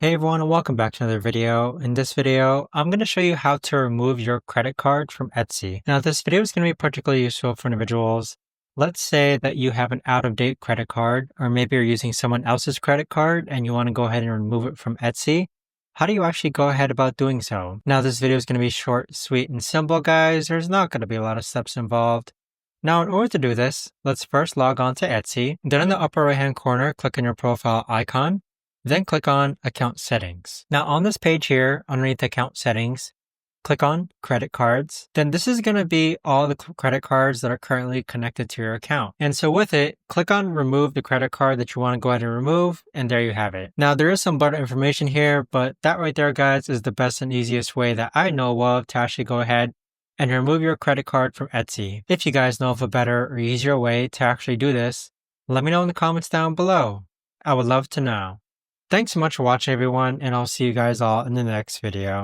Hey everyone, and welcome back to another video. In this video, I'm going to show you how to remove your credit card from Etsy. Now, this video is going to be particularly useful for individuals. Let's say that you have an out-of-date credit card, or maybe you're using someone else's credit card and you want to go ahead and remove it from Etsy. How do you actually go ahead about doing so? Now, this video is going to be short, sweet, and simple, guys. There's not going to be a lot of steps involved. Now, in order to do this, let's first log on to Etsy. Then in the upper right-hand corner, click on your profile icon. Then click on Account Settings. Now on this page here, underneath Account Settings, click on Credit Cards. Then this is going to be all the credit cards that are currently connected to your account. And so with it, click on Remove the credit card that you want to go ahead and remove, and there you have it. Now there is some better information here, but that right there, guys, is the best and easiest way that I know of to actually go ahead and remove your credit card from Etsy. If you guys know of a better or easier way to actually do this, let me know in the comments down below. I would love to know. Thanks so much for watching, everyone, and I'll see you guys all in the next video.